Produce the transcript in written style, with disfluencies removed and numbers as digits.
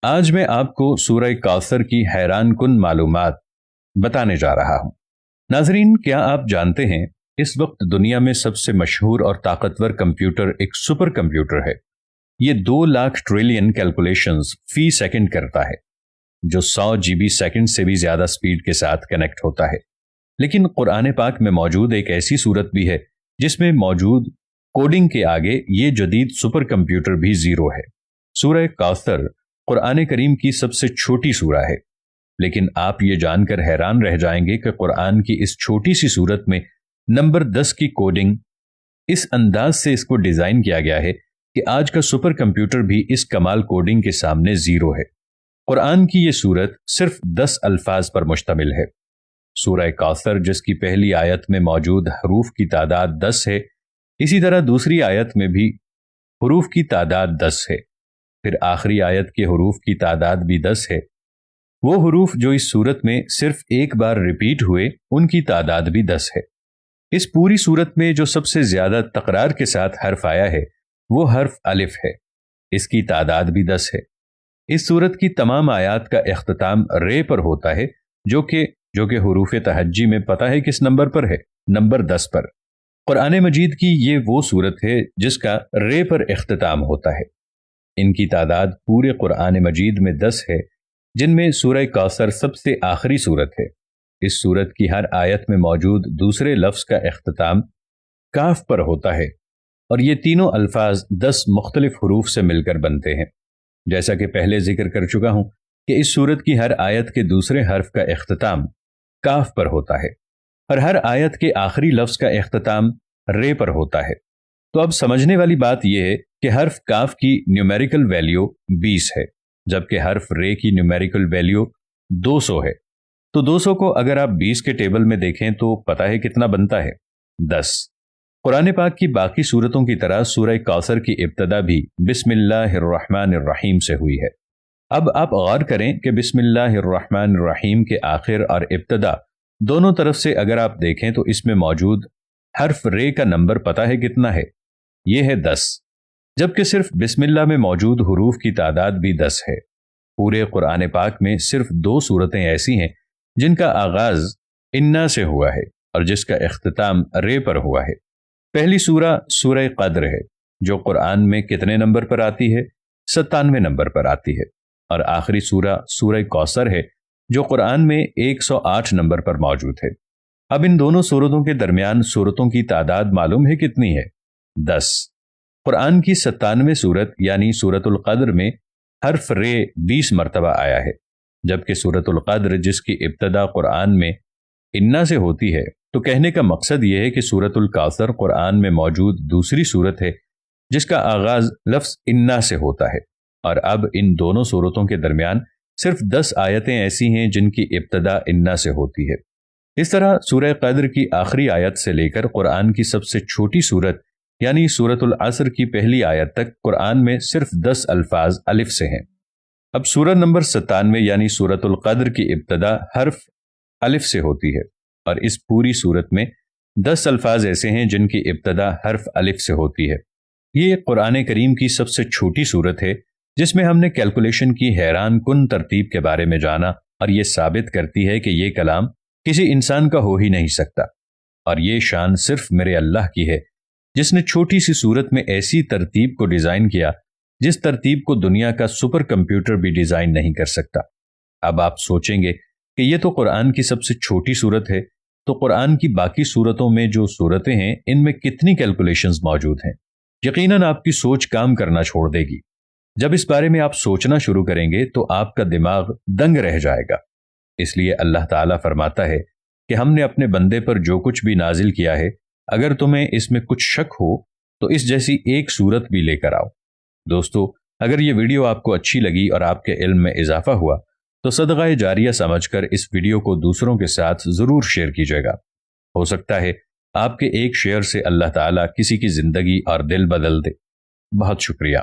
آج میں آپ کو سورہ کوثر کی حیران کن معلومات بتانے جا رہا ہوں۔ ناظرین، کیا آپ جانتے ہیں اس وقت دنیا میں سب سے مشہور اور طاقتور کمپیوٹر ایک سپر کمپیوٹر ہے۔ یہ 2,00,000 ٹریلین کیلکولیشنز فی سیکنڈ کرتا ہے، جو 100 GB سیکنڈ سے بھی زیادہ سپیڈ کے ساتھ کنیکٹ ہوتا ہے۔ لیکن قرآن پاک میں موجود ایک ایسی صورت بھی ہے جس میں موجود کوڈنگ کے آگے یہ جدید سپر کمپیوٹر بھی زیرو ہے۔ سورہ کوثر قرآن کریم کی سب سے چھوٹی سورہ ہے، لیکن آپ یہ جان کر حیران رہ جائیں گے کہ قرآن کی اس چھوٹی سی سورت میں نمبر 10 کی کوڈنگ اس انداز سے اس کو ڈیزائن کیا گیا ہے کہ آج کا سپر کمپیوٹر بھی اس کمال کوڈنگ کے سامنے زیرو ہے۔ قرآن کی یہ سورت صرف 10 الفاظ پر مشتمل ہے۔ سورہ کوثر جس کی پہلی آیت میں موجود حروف کی تعداد 10 ہے، اسی طرح دوسری آیت میں بھی حروف کی تعداد 10 ہے، پھر آخری آیت کے حروف کی تعداد بھی 10 ہے۔ وہ حروف جو اس سورت میں صرف ایک بار ریپیٹ ہوئے ان کی تعداد بھی 10 ہے۔ اس پوری سورت میں جو سب سے زیادہ تکرار کے ساتھ حرف آیا ہے وہ حرف الف ہے، اس کی تعداد بھی 10 ہے۔ اس سورت کی تمام آیات کا اختتام رے پر ہوتا ہے، جو کہ حروف تہجی میں پتہ ہے کس نمبر پر ہے، نمبر 10 پر۔ قرآن مجید کی یہ وہ سورت ہے جس کا رے پر اختتام ہوتا ہے۔ ان کی تعداد پورے قرآن مجید میں 10 ہے، جن میں سورہ کوثر سب سے آخری سورت ہے۔ اس سورت کی ہر آیت میں موجود دوسرے لفظ کا اختتام کاف پر ہوتا ہے، اور یہ تینوں الفاظ 10 مختلف حروف سے مل کر بنتے ہیں۔ جیسا کہ پہلے ذکر کر چکا ہوں کہ اس سورت کی ہر آیت کے دوسرے حرف کا اختتام کاف پر ہوتا ہے، اور ہر آیت کے آخری لفظ کا اختتام رے پر ہوتا ہے۔ تو اب سمجھنے والی بات یہ ہے کہ حرف کاف کی نیومیریکل ویلیو 20 ہے، جبکہ حرف رے کی نیومیریکل ویلیو 200 ہے۔ تو 200 کو اگر آپ 20 کے ٹیبل میں دیکھیں تو پتہ ہے کتنا بنتا ہے، 10۔ قرآن پاک کی باقی سورتوں کی طرح سورہ کوثر کی ابتدا بھی بسم اللہ الرحمن الرحیم سے ہوئی ہے۔ اب آپ غور کریں کہ بسم اللہ الرحمن الرحیم کے آخر اور ابتدا دونوں طرف سے اگر آپ دیکھیں تو اس میں موجود حرف رے کا نمبر پتہ ہے کتنا ہے، یہ ہے 10، جبکہ صرف بسم اللہ میں موجود حروف کی تعداد بھی 10 ہے۔ پورے قرآن پاک میں صرف 2 سورتیں ایسی ہیں جن کا آغاز انا سے ہوا ہے اور جس کا اختتام رے پر ہوا ہے۔ پہلی سورہ سورہ قدر ہے، جو قرآن میں کتنے نمبر پر آتی ہے؟ 97 نمبر پر آتی ہے، اور آخری سورہ سورہ کوثر ہے، جو قرآن میں 108 نمبر پر موجود ہے۔ اب ان دونوں سورتوں کے درمیان سورتوں کی تعداد معلوم ہے کتنی ہے؟ 10۔ قرآن کی 97 سورت یعنی سورۃ القدر میں حرف رے 20 مرتبہ آیا ہے، جبکہ سورۃ القدر جس کی ابتدا قرآن میں انا سے ہوتی ہے، تو کہنے کا مقصد یہ ہے کہ سورۃ الکوثر قرآن میں موجود دوسری سورت ہے جس کا آغاز لفظ انا سے ہوتا ہے، اور اب ان دونوں سورتوں کے درمیان صرف 10 آیتیں ایسی ہیں جن کی ابتدا انا سے ہوتی ہے۔ اس طرح سورہ قدر کی آخری آیت سے لے کر قرآن کی سب سے چھوٹی سورت یعنی سورۃ العصر کی پہلی آیت تک قرآن میں صرف 10 الفاظ الف سے ہیں۔ اب سورت نمبر 97 یعنی سورۃ القدر کی ابتدا حرف الف سے ہوتی ہے، اور اس پوری سورت میں 10 الفاظ ایسے ہیں جن کی ابتدا حرف الف سے ہوتی ہے۔ یہ قرآن کریم کی سب سے چھوٹی سورت ہے جس میں ہم نے کیلکولیشن کی حیران کن ترتیب کے بارے میں جانا، اور یہ ثابت کرتی ہے کہ یہ کلام کسی انسان کا ہو ہی نہیں سکتا، اور یہ شان صرف میرے اللہ کی ہے جس نے چھوٹی سی سورت میں ایسی ترتیب کو ڈیزائن کیا جس ترتیب کو دنیا کا سپر کمپیوٹر بھی ڈیزائن نہیں کر سکتا۔ اب آپ سوچیں گے کہ یہ تو قرآن کی سب سے چھوٹی سورت ہے، تو قرآن کی باقی سورتوں میں جو سورتیں ہیں ان میں کتنی کیلکولیشنز موجود ہیں؟ یقیناً آپ کی سوچ کام کرنا چھوڑ دے گی۔ جب اس بارے میں آپ سوچنا شروع کریں گے تو آپ کا دماغ دنگ رہ جائے گا۔ اس لیے اللہ تعالیٰ فرماتا ہے کہ ہم نے اپنے بندے پر جو کچھ بھی نازل کیا ہے، اگر تمہیں اس میں کچھ شک ہو تو اس جیسی ایک سورت بھی لے کر آؤ۔ دوستو، اگر یہ ویڈیو آپ کو اچھی لگی اور آپ کے علم میں اضافہ ہوا تو صدقہ جاریہ سمجھ کر اس ویڈیو کو دوسروں کے ساتھ ضرور شیئر کیجیے گا۔ ہو سکتا ہے آپ کے ایک شیئر سے اللہ تعالیٰ کسی کی زندگی اور دل بدل دے۔ بہت شکریہ۔